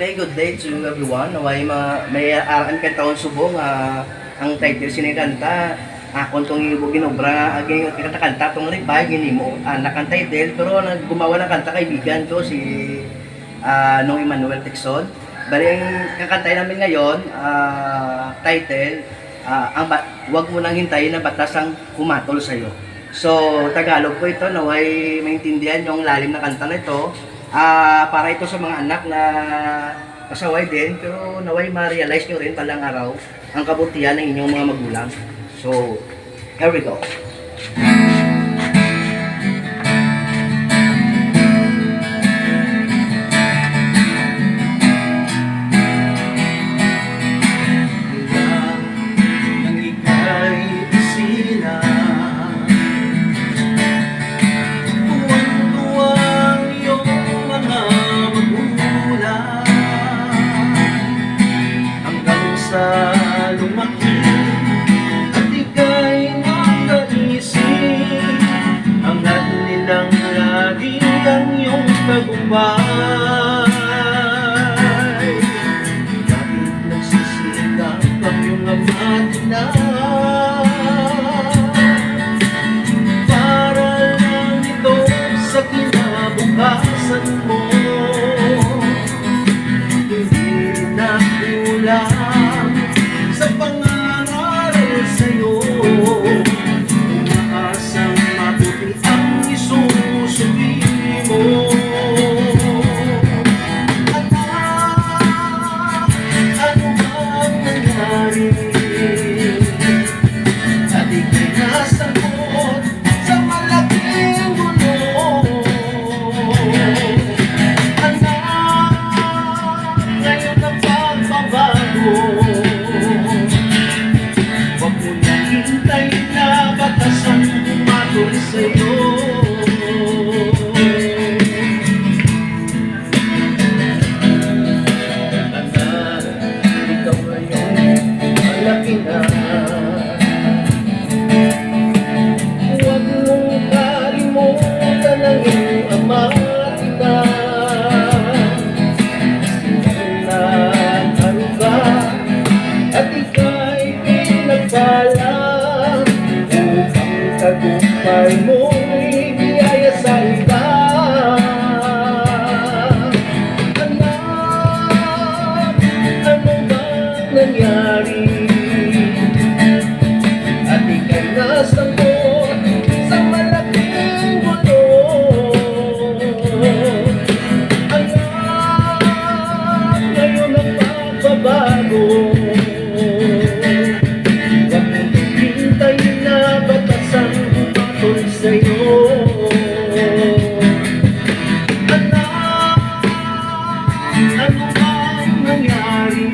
Okay, good day to everyone. Naway may araan ka taon subong ang title sinikanta kung tong ibo ginobra aging kanta tong ribay ginimo anak ang title pero naggumawa ng kanta kaibigan ko si Nong Emmanuel Tixon. Bali ang kakantay namin ngayon title wag mo nang hintayin na batas ang kumatol sa iyo. So Tagalog po ito, naway maintindihan yung lalim na kanta na ito. Para ito sa mga anak na pasaway din, pero naway ma-realize nyo rin palang araw ang kabutihan ng inyong mga magulang. So, here we go. Sa lumaki at ika'y nakaisip hanggat nilang lagi ang iyong tagumpay. Kahit nagsisikap ang iyong ama't ina para lang ito sa kinabukasan mo, hindi na kulang sa pangangaral sa'yo. Umaasang mabuti ang isusumili mo. Anak, ano bang nangyari? At ika'y nasagot sa malaking gulo. Anak, ngayon ang pagbabago. Huwag mo nang hintayin na batas ang kumatol sa'yo. Anak, ikaw ngayon malaki na. Huwag mong kalimutan ang iyong ama at ina. Sinanaro ka at ika'y pinagpala upang tagumpay mo'y biyaya sa iba. Anak, ano bang nangyari? At ika'y nasagot sa malaking gulo. Anak, ngayon ang pagbabago. Huwag mong hintayin na batas ang kumatol sa'yo. Anak, ano bang nangyari?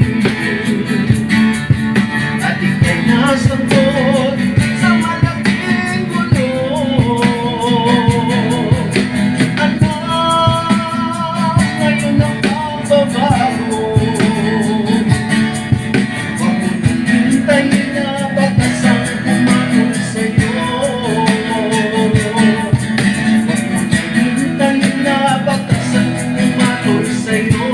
At ika'y nasagot sa malaking gulo. Anak, ngayon ang pagbabago. Huwag mo nang hintayin na batas ang kumatol sa'yo. Huwag mo nang hintayin na batas ang kumatol sa'yo.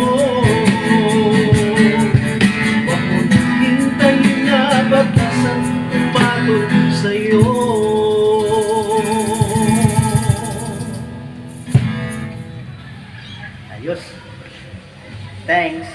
Huwag mo nang hintayin na batas ang kumatol sa'yo. Ayos. Thanks.